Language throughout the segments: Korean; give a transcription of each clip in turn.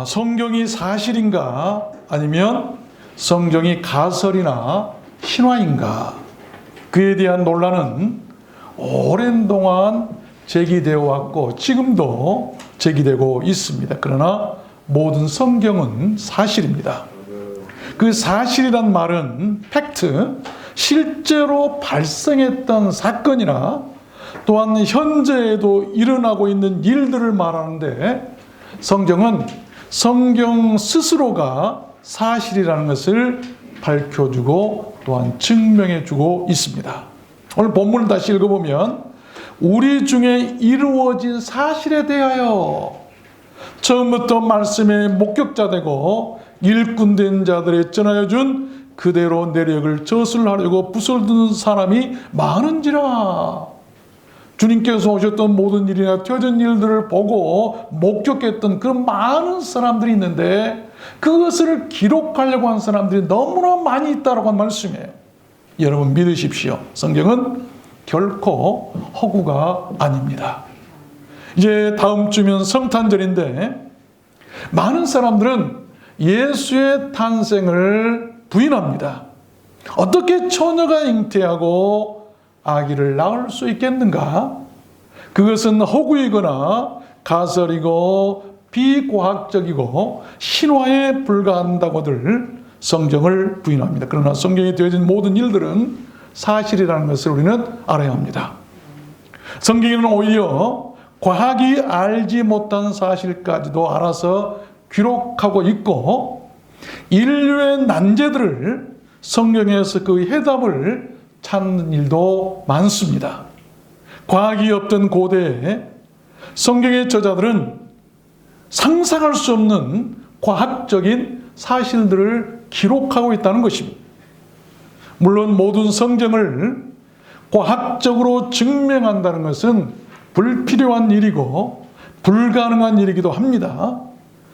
성경이 사실인가 아니면 성경이 가설이나 신화인가, 그에 대한 논란은 오랜 동안 제기되어 왔고 지금도 제기되고 있습니다. 그러나 모든 성경은 사실입니다. 그 사실이란 말은 팩트, 실제로 발생했던 사건이나 또한 현재에도 일어나고 있는 일들을 말하는데, 성경은 성경 스스로가 사실이라는 것을 밝혀주고 또한 증명해주고 있습니다. 오늘 본문을 다시 읽어보면 우리 중에 이루어진 사실에 대하여 처음부터 말씀의 목격자 되고 일꾼된 자들의 전하여준 그대로 내력을 저술하려고 부설드는 사람이 많은지라. 주님께서 오셨던 모든 일이나 되어진 일들을 보고 목격했던 그런 많은 사람들이 있는데 그것을 기록하려고 한 사람들이 너무나 많이 있다라고 한 말씀이에요. 여러분 믿으십시오. 성경은 결코 허구가 아닙니다. 이제 다음 주면 성탄절인데 많은 사람들은 예수의 탄생을 부인합니다. 어떻게 처녀가 잉태하고 아기를 낳을 수 있겠는가? 그것은 허구이거나 가설이고 비과학적이고 신화에 불과한다고들 성경을 부인합니다. 그러나 성경에 되어진 모든 일들은 사실이라는 것을 우리는 알아야 합니다. 성경에는 오히려 과학이 알지 못한 사실까지도 알아서 기록하고 있고, 인류의 난제들을 성경에서 그 해답을 찾는 일도 많습니다. 과학이 없던 고대에 성경의 저자들은 상상할 수 없는 과학적인 사실들을 기록하고 있다는 것입니다. 물론 모든 성경을 과학적으로 증명한다는 것은 불필요한 일이고 불가능한 일이기도 합니다.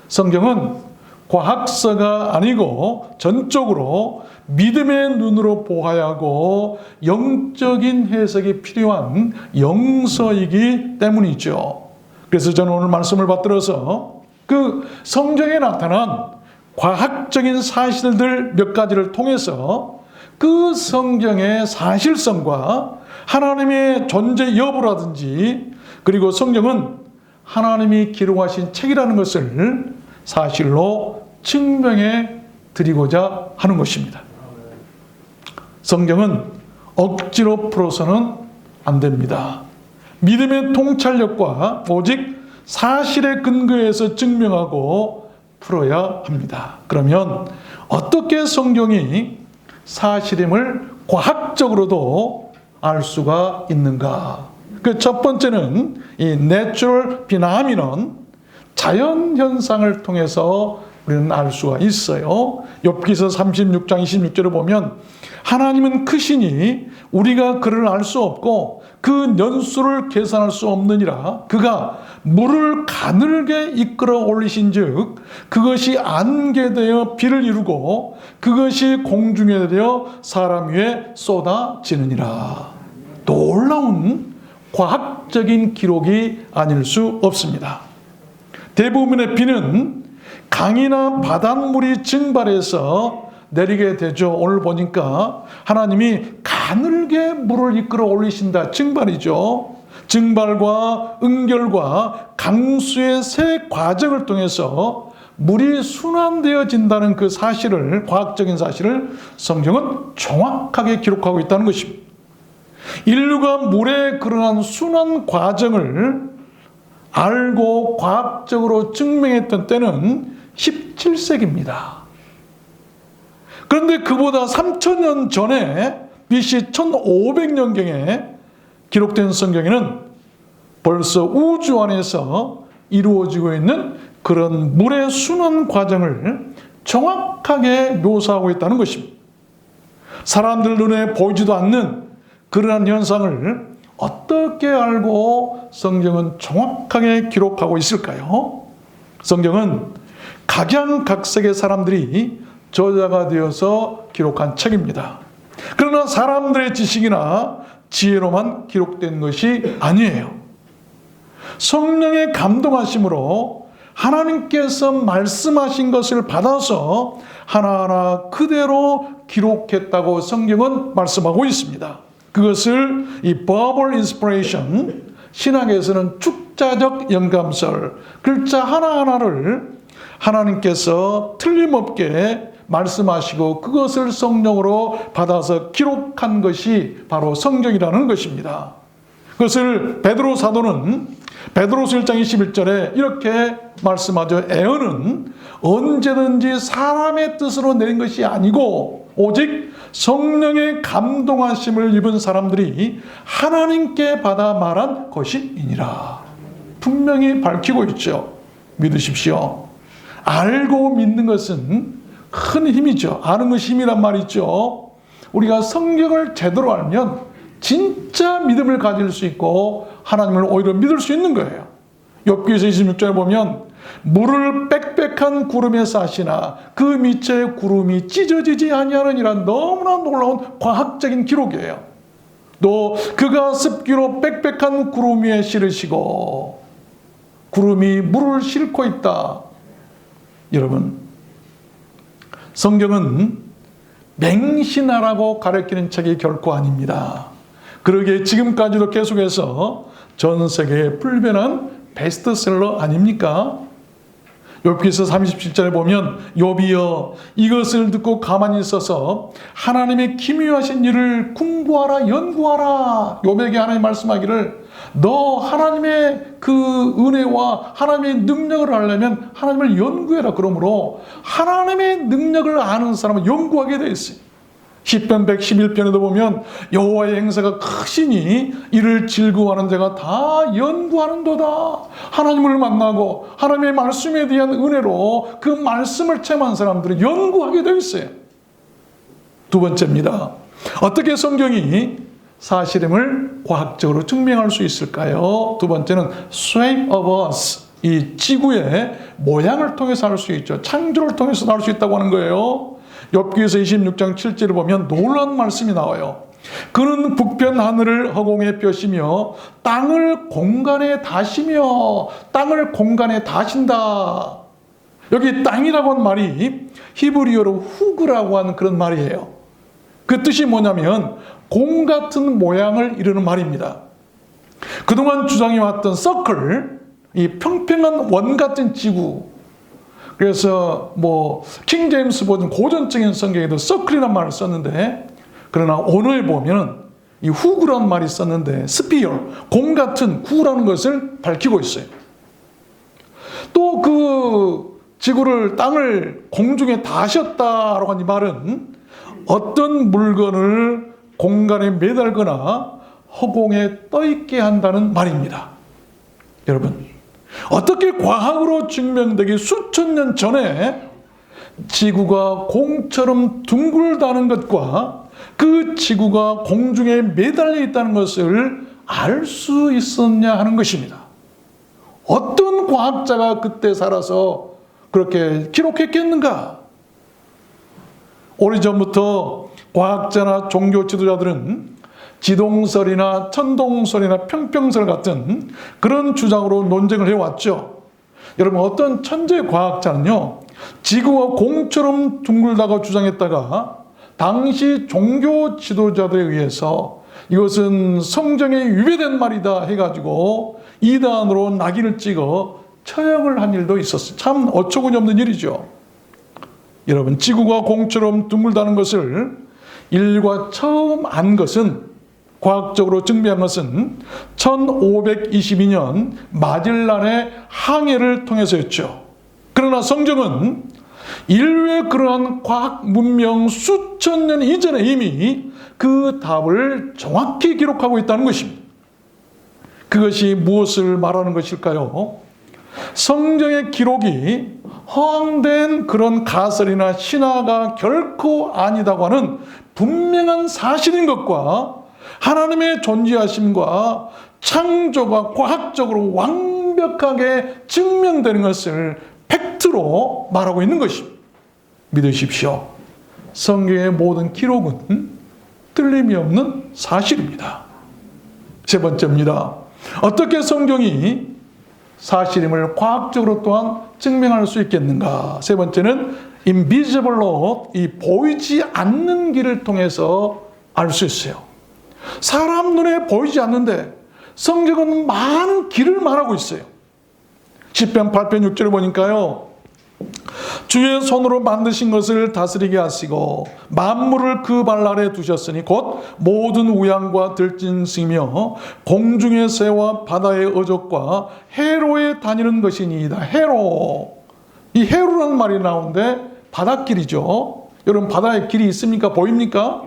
성경은 과학서가 아니고 전적으로 믿음의 눈으로 보아야 하고 영적인 해석이 필요한 영서이기 때문이죠. 그래서 저는 오늘 말씀을 받들어서 그 성경에 나타난 과학적인 사실들 몇 가지를 통해서 그 성경의 사실성과 하나님의 존재 여부라든지, 그리고 성경은 하나님이 기록하신 책이라는 것을 사실로 증명해 드리고자 하는 것입니다. 성경은 억지로 풀어서는 안 됩니다. 믿음의 통찰력과 오직 사실에 근거해서 증명하고 풀어야 합니다. 그러면 어떻게 성경이 사실임을 과학적으로도 알 수가 있는가? 그 첫 번째는 이 내추럴 피나미넌, 자연 현상을 통해서 우리는 알 수가 있어요. 욥기서 36장 26절을 보면 하나님은 크시니 우리가 그를 알 수 없고 그 연수를 계산할 수 없느니라. 그가 물을 가늘게 이끌어 올리신즉 그것이 안개되어 비를 이루고 그것이 공중에 되어 사람 위에 쏟아지느니라. 놀라운 과학적인 기록이 아닐 수 없습니다. 대부분의 비는 강이나 바닷물이 증발해서 내리게 되죠. 오늘 보니까 하나님이 가늘게 물을 이끌어 올리신다. 증발이죠. 증발과 응결과 강수의 세 과정을 통해서 물이 순환되어진다는 그 사실을, 과학적인 사실을 성경은 정확하게 기록하고 있다는 것입니다. 인류가 물에 그러한 순환 과정을 알고 과학적으로 증명했던 때는 17세기입니다. 그런데 그보다 3000년 전에 BC 1500년경에 기록된 성경에는 벌써 우주 안에서 이루어지고 있는 그런 물의 순환 과정을 정확하게 묘사하고 있다는 것입니다. 사람들 눈에 보이지도 않는 그러한 현상을 어떻게 알고 성경은 정확하게 기록하고 있을까요? 성경은 각양각색의 사람들이 저자가 되어서 기록한 책입니다. 그러나 사람들의 지식이나 지혜로만 기록된 것이 아니에요. 성령의 감동하심으로 하나님께서 말씀하신 것을 받아서 하나하나 그대로 기록했다고 성경은 말씀하고 있습니다. 그것을 이 verbal inspiration, 신학에서는 축자적 영감설, 글자 하나하나를 하나님께서 틀림없게 말씀하시고 그것을 성령으로 받아서 기록한 것이 바로 성경이라는 것입니다. 그것을 베드로 사도는 베드로서 1장 21절에 이렇게 말씀하죠. 애언은 언제든지 사람의 뜻으로 내린 것이 아니고 오직 성령의 감동하심을 입은 사람들이 하나님께 받아 말한 것이니라. 분명히 밝히고 있죠. 믿으십시오. 알고 믿는 것은 큰 힘이죠. 아는 것이 힘이란 말이죠. 우리가 성경을 제대로 알면 진짜 믿음을 가질 수 있고 하나님을 오히려 믿을 수 있는 거예요. 욥기서 26절에 보면 물을 빽빽한 구름에 싸시나 그 밑에 구름이 찢어지지 아니하느니라. 너무나 놀라운 과학적인 기록이에요. 또 그가 습기로 빽빽한 구름 위에 실으시고 구름이 물을 싣고 있다. 여러분, 성경은 맹신하라고 가르치는 책이 결코 아닙니다. 그러기에 지금까지도 계속해서 전 세계에 불변한 베스트셀러 아닙니까? 욥기서 37절에 보면 욥이여 이것을 듣고 가만히 있어서 하나님의 기묘하신 일을 공부하라 연구하라. 욥에게 하나님 말씀하기를 너 하나님의 그 은혜와 하나님의 능력을 알려면 하나님을 연구해라. 그러므로 하나님의 능력을 아는 사람은 연구하게 돼 있어요. 시편 111편에도 보면 여호와의 행사가 크시니 이를 즐거워하는 자가 다 연구하는도다. 하나님을 만나고 하나님의 말씀에 대한 은혜로 그 말씀을 체험한 사람들은 연구하게 되어 있어요. 두 번째입니다. 어떻게 성경이 사실임을 과학적으로 증명할 수 있을까요? 두 번째는 shape of us, 이 지구의 모양을 통해서 알 수 있죠. 창조를 통해서 알 수 있다고 하는 거예요. 욥기서 26장 7절을 보면 놀라운 말씀이 나와요. 그는 북편 하늘을 허공에 펴시며 땅을 공간에 다시며 땅을 공간에 다신다. 여기 땅이라고 하는 말이 히브리어로 후그라고 하는 그런 말이에요. 그 뜻이 뭐냐면 공 같은 모양을 이루는 말입니다. 그동안 주장해왔던 서클, 이 평평한 원 같은 지구, 그래서 킹 제임스 버전 고전적인 성경에도 서클이라는 말을 썼는데, 그러나 언어에 보면 이 후구라는 말이 썼는데 스피어, 공 같은 구라는 것을 밝히고 있어요. 또 그 지구를 땅을 공중에 다셨다라고 하는 이 말은 어떤 물건을 공간에 매달거나 허공에 떠있게 한다는 말입니다. 여러분, 어떻게 과학으로 증명되기 수천 년 전에 지구가 공처럼 둥글다는 것과 그 지구가 공중에 매달려 있다는 것을 알 수 있었냐 하는 것입니다. 어떤 과학자가 그때 살아서 그렇게 기록했겠는가? 오래전부터 과학자나 종교 지도자들은 지동설이나 천동설이나 평평설 같은 그런 주장으로 논쟁을 해왔죠. 여러분, 어떤 천재 과학자는요, 지구가 공처럼 둥글다고 주장했다가 당시 종교 지도자들에 의해서 이것은 성경에 위배된 말이다 해가지고 이단으로 낙인을 찍어 처형을 한 일도 있었어요. 참 어처구니 없는 일이죠. 여러분, 지구가 공처럼 둥글다는 것을 인류가 처음 안 것은, 과학적으로 증명한 것은 1522년 마젤란의 항해를 통해서였죠. 그러나 성경은 인류의 그러한 과학 문명 수천 년 이전에 이미 그 답을 정확히 기록하고 있다는 것입니다. 그것이 무엇을 말하는 것일까요? 성경의 기록이 허황된 그런 가설이나 신화가 결코 아니다고 하는 분명한 사실인 것과 하나님의 존재하심과 창조가 과학적으로 완벽하게 증명되는 것을 팩트로 말하고 있는 것입니다. 믿으십시오. 성경의 모든 기록은 틀림이 없는 사실입니다. 세 번째입니다. 어떻게 성경이 사실임을 과학적으로 또한 증명할 수 있겠는가? 세 번째는 invisible road, 이 보이지 않는 길을 통해서 알 수 있어요. 사람 눈에 보이지 않는데 성경은 많은 길을 말하고 있어요. 시편 8편 6절을 보니까요, 주의 손으로 만드신 것을 다스리게 하시고 만물을 그 발 아래 두셨으니 곧 모든 우양과 들짐승이며 공중의 새와 바다의 어족과 해로에 다니는 것이니이다. 해로, 이 해로라는 말이 나오는데 바닷길이죠. 여러분, 바다에 길이 있습니까? 보입니까?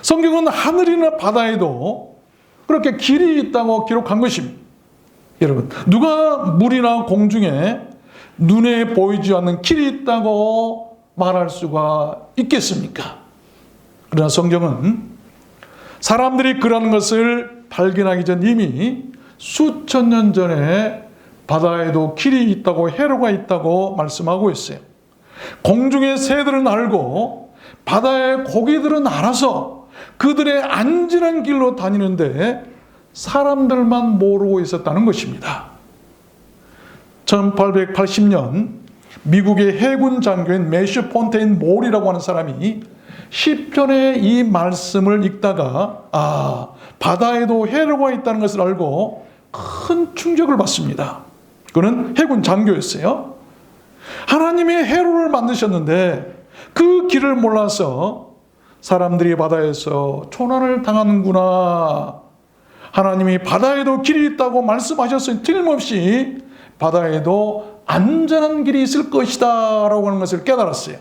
성경은 하늘이나 바다에도 그렇게 길이 있다고 기록한 것입니다. 여러분, 누가 물이나 공중에 눈에 보이지 않는 길이 있다고 말할 수가 있겠습니까? 그러나 성경은 사람들이 그러는 것을 발견하기 전 이미 수천 년 전에 바다에도 길이 있다고, 해로가 있다고 말씀하고 있어요. 공중의 새들은 알고 바다의 고기들은 알아서 그들의 안전한 길로 다니는데 사람들만 모르고 있었다는 것입니다. 1880년 미국의 해군 장교인 매슈 폰테인 몰이라고 하는 사람이 시편의 이 말씀을 읽다가 바다에도 해로가 있다는 것을 알고 큰 충격을 받습니다. 그는 해군 장교였어요. 하나님이 해로를 만드셨는데 그 길을 몰라서 사람들이 바다에서 초난을 당하는구나. 하나님이 바다에도 길이 있다고 말씀하셨으니 틀림없이 바다에도 안전한 길이 있을 것이다 라고 하는 것을 깨달았어요.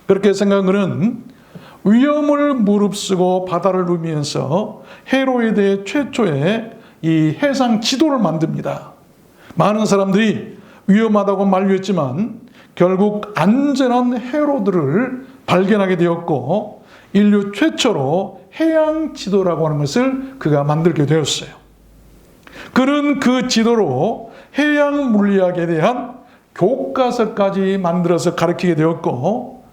그렇게 생각은 위험을 무릅쓰고 바다를 누비면서 해로에 대해 최초의 이 해상 지도를 만듭니다. 많은 사람들이 위험하다고 만류했지만 결국 안전한 해로들을 발견하게 되었고 인류 최초로 해양 지도라고 하는 것을 그가 만들게 되었어요. 그는 그 지도로 해양 물리학에 대한 교과서까지 만들어서 가르치게 되었고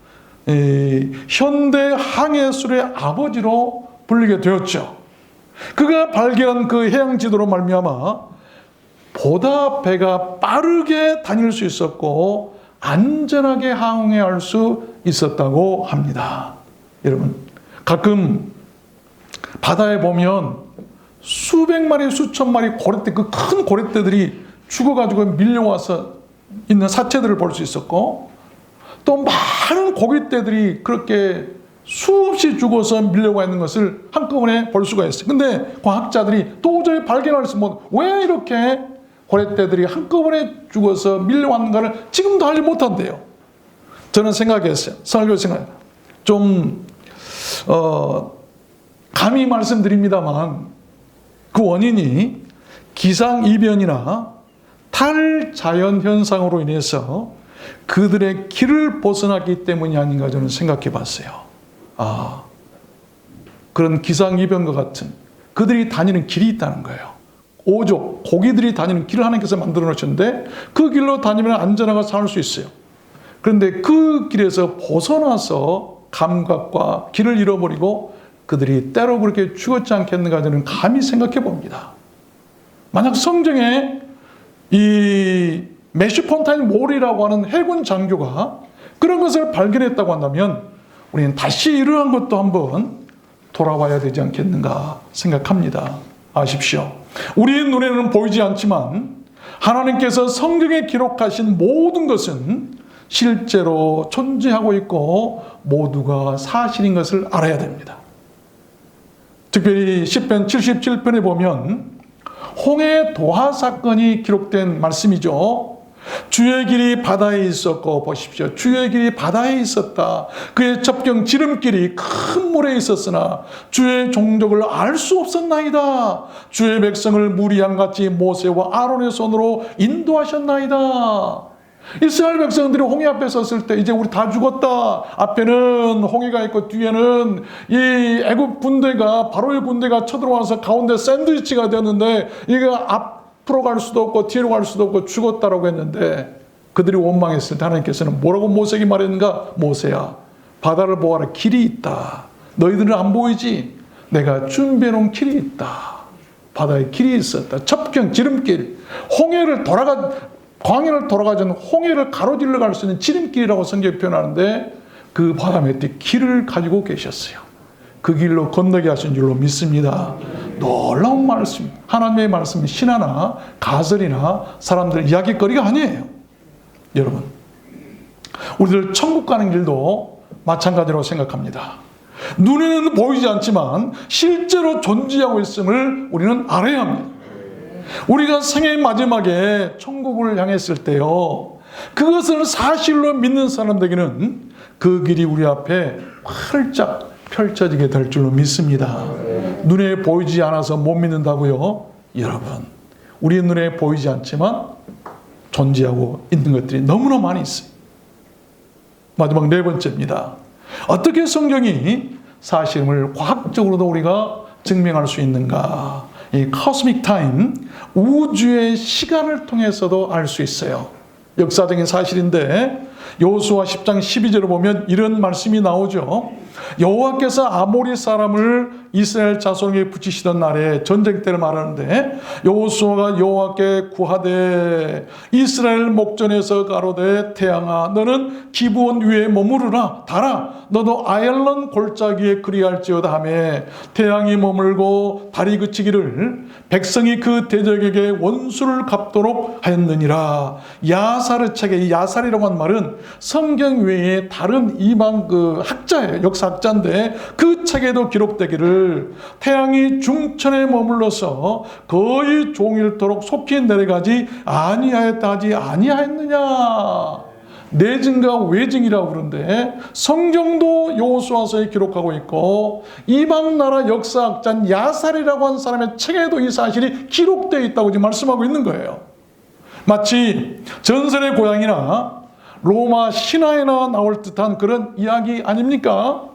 현대 항해술의 아버지로 불리게 되었죠. 그가 발견한 그 해양 지도로 말미암아 보다 배가 빠르게 다닐 수 있었고 안전하게 항해할 수 있었다고 합니다. 여러분, 가끔 바다에 보면 수백 마리, 수천 마리 고래떼, 그 큰 고래떼들이 죽어가지고 밀려와서 있는 사체들을 볼 수 있었고, 또 많은 고깃떼들이 그렇게 수없이 죽어서 밀려와 있는 것을 한꺼번에 볼 수가 있어요. 근데 과학자들이 도저히 발견할 수 없는, 왜 이렇게 고래떼들이 한꺼번에 죽어서 밀려왔는가를 지금도 알지 못한대요. 저는 생각했어요. 설교 생각. 좀 감히 말씀드립니다만 그 원인이 기상이변이나 탈자연 현상으로 인해서 그들의 길을 벗어났기 때문이 아닌가 저는 생각해 봤어요. 그런 기상이변과 같은 그들이 다니는 길이 있다는 거예요. 오족, 고기들이 다니는 길을 하나님께서 만들어 놓으셨는데 그 길로 다니면 안전하게 살 수 있어요. 그런데 그 길에서 벗어나서 감각과 길을 잃어버리고 그들이 때로 그렇게 죽었지 않겠는가 저는 감히 생각해 봅니다. 만약 성경에 이 매슈 폰타인 몰이라고 하는 해군 장교가 그런 것을 발견했다고 한다면 우리는 다시 이러한 것도 한번 돌아봐야 되지 않겠는가 생각합니다. 아십시오. 우리의 눈에는 보이지 않지만 하나님께서 성경에 기록하신 모든 것은 실제로 존재하고 있고 모두가 사실인 것을 알아야 됩니다. 특별히 시편 77편에 보면 홍해 도하 사건이 기록된 말씀이죠. 주의 길이 바다에 있었고 보십시오. 주의 길이 바다에 있었다. 그의 첩경 지름길이 큰 물에 있었으나 주의 종족을 알 수 없었나이다. 주의 백성을 물이 양같이 모세와 아론의 손으로 인도하셨나이다. 이스라엘 백성들이 홍해 앞에 섰을 때 이제 우리 다 죽었다. 앞에는 홍해가 있고 뒤에는 이 애굽 군대가 바로의 군대가 쳐들어와서 가운데 샌드위치가 되었는데 이거 앞으로 갈 수도 없고 뒤로 갈 수도 없고 죽었다라고 했는데 그들이 원망했을 때 하나님께서는 뭐라고 모세에게 말했는가? 모세야, 바다를 보아라. 길이 있다. 너희들은 안 보이지? 내가 준비해 놓은 길이 있다. 바다에 길이 있었다. 첩경, 지름길, 광야를 돌아가는 홍해를 가로질러 갈 수 있는 지름길이라고 성경이 표현하는데 그 바다 밑에 길을 가지고 계셨어요. 그 길로 건너게 하신 줄로 믿습니다. 놀라운 말씀, 하나님의 말씀이 신화나 가설이나 사람들 이야기거리가 아니에요. 여러분, 우리들 천국 가는 길도 마찬가지로 생각합니다. 눈에는 보이지 않지만 실제로 존재하고 있음을 우리는 알아야 합니다. 우리가 생의 마지막에 천국을 향했을 때요, 그것을 사실로 믿는 사람들에게는 그 길이 우리 앞에 활짝 펼쳐지게 될 줄로 믿습니다. 눈에 보이지 않아서 못 믿는다고요? 여러분, 우리 눈에 보이지 않지만 존재하고 있는 것들이 너무나 많이 있어요. 마지막 네 번째입니다. 어떻게 성경이 사실을 과학적으로도 우리가 증명할 수 있는가? 이 코스믹 타임, 우주의 시간을 통해서도 알 수 있어요. 역사적인 사실인데 여호수아 10장 12절을 보면 이런 말씀이 나오죠. 여호와께서 아모리 사람을 이스라엘 자손에게 붙이시던 날에 전쟁 때를 말하는데 여호수아가 여호와께 구하되 이스라엘 목전에서 가로되 태양아 너는 기브온 위에 머무르라 달아 너도 아얄론 골짜기에 그리할지어다 하며 태양이 머물고 달이 그치기를 백성이 그 대적에게 원수를 갚도록 하였느니라. 야사르 책에 이 야살이라고 하는 말은 성경 외에 다른 이방 학자예요. 역사학자인데 그 책에도 기록되기를 태양이 중천에 머물러서 거의 종일토록 속히 내려가지 아니하였다 하지 아니하였느냐. 내증과 외증이라고 그러는데 성경도 여호수아서에 기록하고 있고 이방 나라 역사학자 야살이라고 하는 사람의 책에도 이 사실이 기록되어 있다고 지금 말씀하고 있는 거예요. 마치 전설의 고향이나 로마 신화에나 나올 듯한 그런 이야기 아닙니까?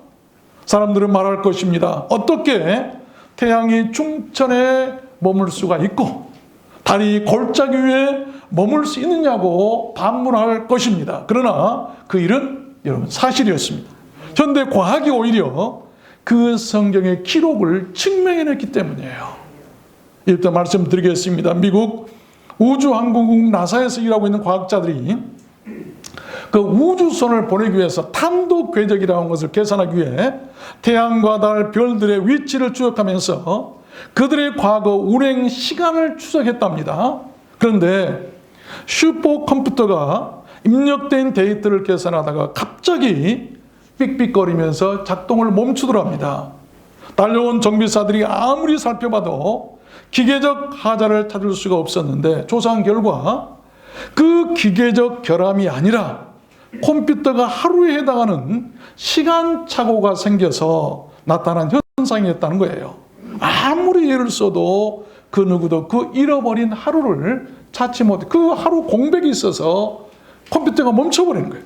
사람들은 말할 것입니다. 어떻게 태양이 중천에 머물 수가 있고 달이 골짜기 위에 머물 수 있느냐고 반문할 것입니다. 그러나 그 일은 여러분 사실이었습니다. 현대 과학이 오히려 그 성경의 기록을 증명해냈기 때문이에요. 일단 말씀드리겠습니다. 미국 우주항공국 나사에서 일하고 있는 과학자들이 그 우주선을 보내기 위해서 탄도 궤적이라는 것을 계산하기 위해 태양과 달, 별들의 위치를 추적하면서 그들의 과거 운행 시간을 추적했답니다. 그런데 슈퍼컴퓨터가 입력된 데이터를 계산하다가 갑자기 삑삑거리면서 작동을 멈추더랍니다. 달려온 정비사들이 아무리 살펴봐도 기계적 하자를 찾을 수가 없었는데 조사한 결과 그 기계적 결함이 아니라 컴퓨터가 하루에 해당하는 시간착오가 생겨서 나타난 현상이었다는 거예요. 아무리 애를 써도 그 누구도 그 잃어버린 하루를 찾지 못해 그 하루 공백이 있어서 컴퓨터가 멈춰버리는 거예요.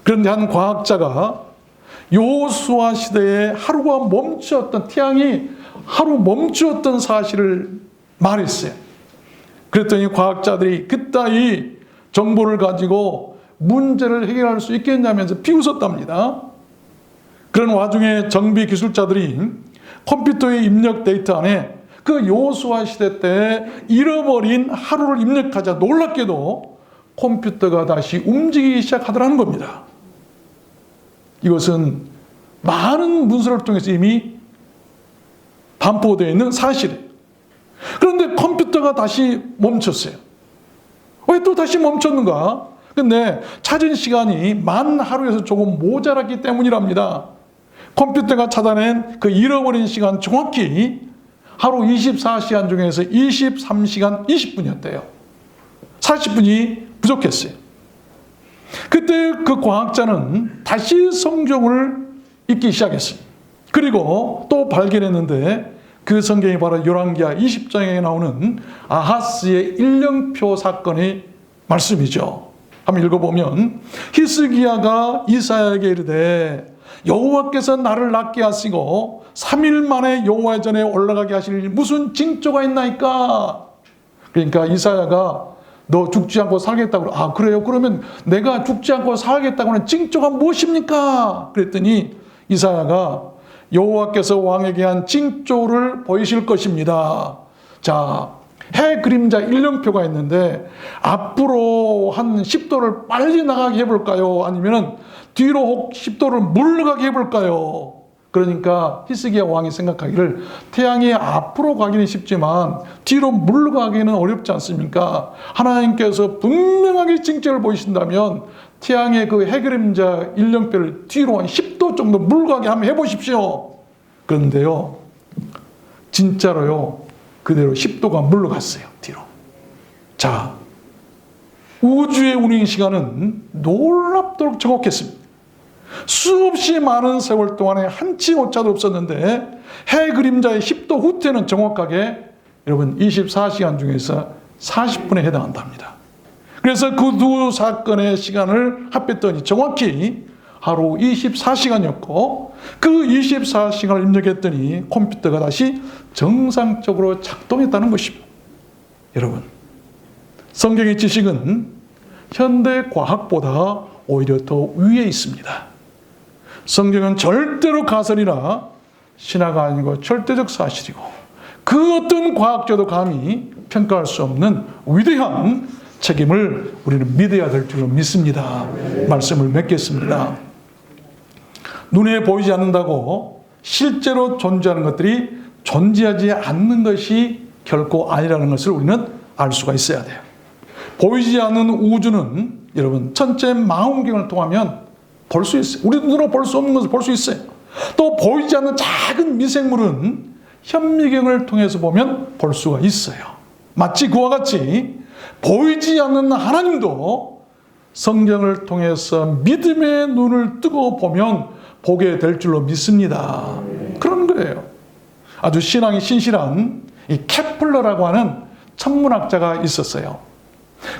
그런데 한 과학자가 여호수아 시대에 하루가 멈추었던 태양이 하루 멈추었던 사실을 말했어요. 그랬더니 과학자들이 그따위 정보를 가지고 문제를 해결할 수 있겠냐면서 비웃었답니다. 그런 와중에 정비 기술자들이 컴퓨터의 입력 데이터 안에 그 여호수아 시대 때 잃어버린 하루를 입력하자 놀랍게도 컴퓨터가 다시 움직이기 시작하더라는 겁니다. 이것은 많은 문서를 통해서 이미 반포되어 있는 사실이에요. 그런데 컴퓨터가 다시 멈췄어요. 왜 또 다시 멈췄는가? 근데 찾은 시간이 만 하루에서 조금 모자랐기 때문이랍니다. 컴퓨터가 찾아낸 그 잃어버린 시간 정확히 하루 24시간 중에서 23시간 20분이었대요. 40분이 부족했어요. 그때 그 과학자는 다시 성경을 읽기 시작했어요. 그리고 또 발견했는데 그 성경이 바로 열왕기하 20장에 나오는 아하스의 일령표 사건의 말씀이죠. 한번 읽어보면 히스기야가 이사야에게 이르되 여호와께서 나를 낫게 하시고 3일 만에 여호와의 전에 올라가게 하실 무슨 징조가 있나이까? 그러니까 이사야가 너 죽지 않고 살겠다고 아 그래요? 그러면 내가 죽지 않고 살겠다고 하는 징조가 무엇입니까? 그랬더니 이사야가 여호와께서 왕에게 한 징조를 보이실 것입니다. 자, 해 그림자 일령표가 있는데 앞으로 한 10도를 빨리 나가게 해볼까요? 아니면 뒤로 혹 10도를 물러가게 해볼까요? 그러니까 히스기야 왕이 생각하기를 태양이 앞으로 가기는 쉽지만 뒤로 물러가기는 어렵지 않습니까? 하나님께서 분명하게 징조를 보이신다면 태양의 그 해그림자 일령표를 뒤로 한 10도 정도 물러가게 한번 해보십시오. 그런데요, 진짜로요, 그대로 10도가 물러갔어요, 뒤로. 자, 우주의 운행 시간은 놀랍도록 정확했습니다. 수없이 많은 세월 동안에 한치 오차도 없었는데 해 그림자의 10도 후퇴는 정확하게 여러분 24시간 중에서 40분에 해당한답니다. 그래서 그 두 사건의 시간을 합했더니 정확히 하루 24시간이었고 그 24시간을 입력했더니 컴퓨터가 다시 정상적으로 작동했다는 것입니다. 여러분, 성경의 지식은 현대 과학보다 오히려 더 위에 있습니다. 성경은 절대로 가설이나 신화가 아니고 절대적 사실이고 그 어떤 과학자도 감히 평가할 수 없는 위대한 책임을 우리는 믿어야 될 줄로 믿습니다. 말씀을 맺겠습니다. 눈에 보이지 않는다고 실제로 존재하는 것들이 존재하지 않는 것이 결코 아니라는 것을 우리는 알 수가 있어야 돼요. 보이지 않는 우주는 여러분 천체 망원경을 통하면 볼 수 있어요. 우리 눈으로 볼 수 없는 것을 볼 수 있어요. 또 보이지 않는 작은 미생물은 현미경을 통해서 보면 볼 수가 있어요. 마치 그와 같이 보이지 않는 하나님도 성경을 통해서 믿음의 눈을 뜨고 보면 보게 될 줄로 믿습니다. 그런 거예요. 아주 신앙이 신실한 이 케플러라고 하는 천문학자가 있었어요.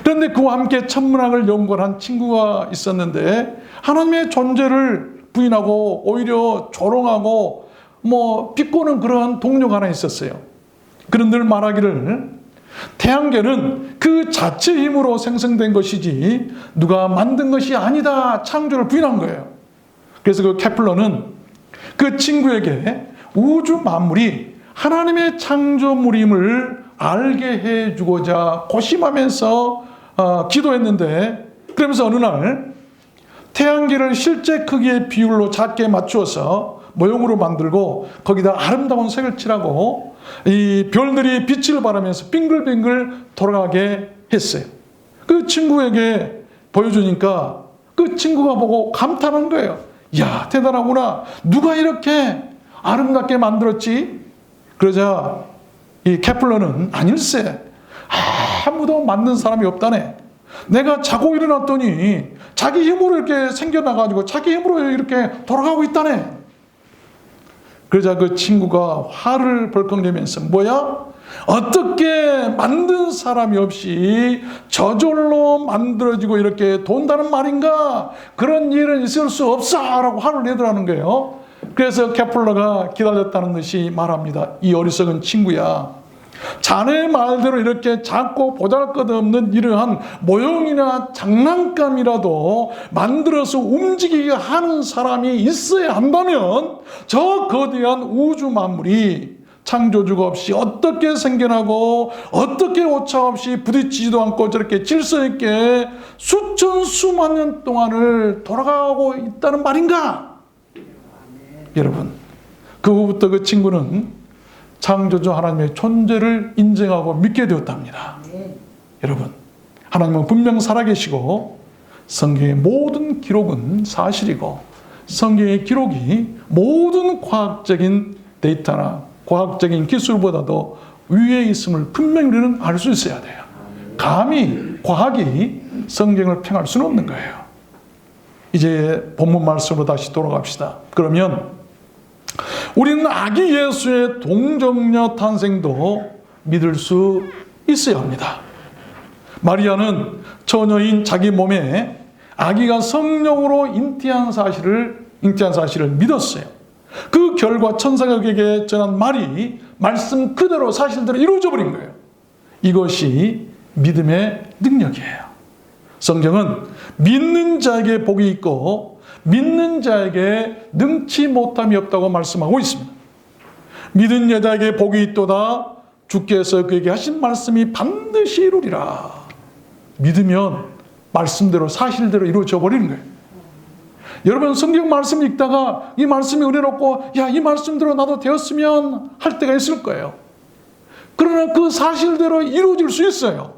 그런데 그와 함께 천문학을 연구한 친구가 있었는데 하나님의 존재를 부인하고 오히려 조롱하고 비꼬는 그런 동료가 하나 있었어요. 그런 늘 말하기를 태양계는 그 자체 힘으로 생성된 것이지 누가 만든 것이 아니다, 창조를 부인한 거예요. 그래서 그 케플러는 그 친구에게 우주 만물이 하나님의 창조물임을 알게 해주고자 고심하면서 기도했는데, 그러면서 어느 날 태양계를 실제 크기의 비율로 작게 맞추어서 모형으로 만들고 거기다 아름다운 색을 칠하고 이 별들이 빛을 발하면서 빙글빙글 돌아가게 했어요. 그 친구에게 보여주니까 그 친구가 보고 감탄한 거예요. 야, 대단하구나. 누가 이렇게 아름답게 만들었지? 그러자 이 케플러는 아닐세. 아무도 만든 사람이 없다네. 내가 자고 일어났더니 자기 힘으로 이렇게 생겨나가지고 자기 힘으로 이렇게 돌아가고 있다네. 그러자 그 친구가 화를 벌컥 내면서 뭐야? 어떻게 만든 사람이 없이 저절로 만들어지고 이렇게 돈다는 말인가? 그런 일은 있을 수 없어! 라고 화를 내더라는 거예요. 그래서 케플러가 기다렸다는 듯이 말합니다. 이 어리석은 친구야, 자네 말대로 이렇게 작고 보잘것없는 이러한 모형이나 장난감이라도 만들어서 움직이게 하는 사람이 있어야 한다면 저 거대한 우주 만물이 창조주가 없이 어떻게 생겨나고 어떻게 오차 없이 부딪히지도 않고 저렇게 질서 있게 수천 수만 년 동안을 돌아가고 있다는 말인가? 여러분, 그 후부터 그 친구는 창조주 하나님의 존재를 인정하고 믿게 되었답니다. 여러분, 하나님은 분명 살아계시고 성경의 모든 기록은 사실이고 성경의 기록이 모든 과학적인 데이터나 과학적인 기술보다도 위에 있음을 분명히 우리는 알 수 있어야 돼요. 감히 과학이 성경을 팽할 수는 없는 거예요. 이제 본문 말씀으로 다시 돌아갑시다. 그러면 우리는 아기 예수의 동정녀 탄생도 믿을 수 있어야 합니다. 마리아는 처녀인 자기 몸에 아기가 성령으로 잉태한 사실을 믿었어요. 그 결과 천사가 그에게 전한 말이 말씀 그대로 사실대로 이루어져 버린 거예요. 이것이 믿음의 능력이에요. 성경은 믿는 자에게 복이 있고 믿는 자에게 능치 못함이 없다고 말씀하고 있습니다. 믿은 여자에게 복이 있도다. 주께서 그에게 하신 말씀이 반드시 이루리라. 믿으면 말씀대로 사실대로 이루어져 버리는 거예요. 여러분 성경 말씀 읽다가 이 말씀이 은혜롭고 야, 이 말씀대로 나도 되었으면 할 때가 있을 거예요. 그러나 그 사실대로 이루어질 수 있어요.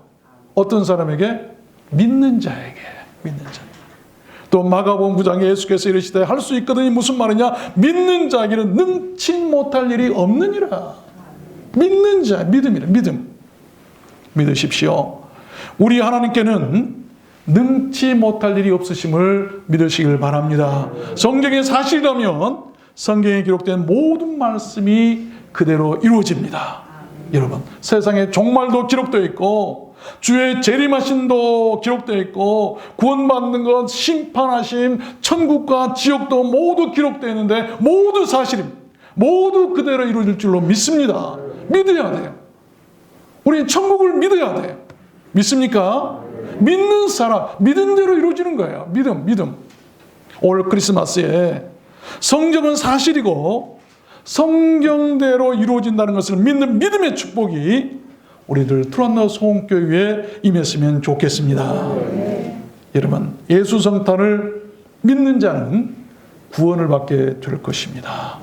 어떤 사람에게? 믿는 자에게. 믿는 자. 또 마가복음 9장에 예수께서 이르시되 할 수 있거든이 무슨 말이냐? 믿는 자에게는 능치 못할 일이 없느니라. 믿는 자, 믿음이라. 믿음. 믿으십시오. 우리 하나님께는 능치 못할 일이 없으심을 믿으시길 바랍니다. 성경의 사실이라면 성경에 기록된 모든 말씀이 그대로 이루어집니다. 여러분, 세상에 종말도 기록되어 있고 주의 재림하심도 기록되어 있고 구원받는 것, 심판하심, 천국과 지옥도 모두 기록되어 있는데 모두 사실입니다. 모두 그대로 이루어질 줄로 믿습니다. 믿어야 돼요. 우리는 천국을 믿어야 돼요. 믿습니까? 믿는 사람, 믿은 대로 이루어지는 거예요. 믿음. 올 크리스마스에 성경은 사실이고 성경대로 이루어진다는 것을 믿는 믿음의 축복이 우리들 트란노 소원교회에 임했으면 좋겠습니다. 여러분, 예수 성탄을 믿는 자는 구원을 받게 될 것입니다.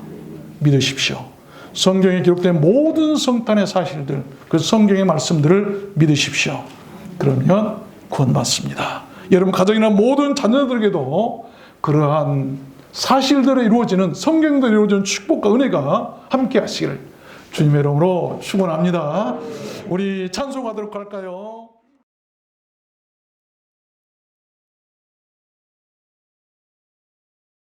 믿으십시오. 성경에 기록된 모든 성탄의 사실들, 그 성경의 말씀들을 믿으십시오. 그러면 구원받습니다. 여러분 가정이나 모든 자녀들에게도 그러한 사실대로 이루어지는 성경대로 이루어지는 축복과 은혜가 함께 하시기를 주님의 이름으로 축원합니다. 우리 찬송하도록 할까요?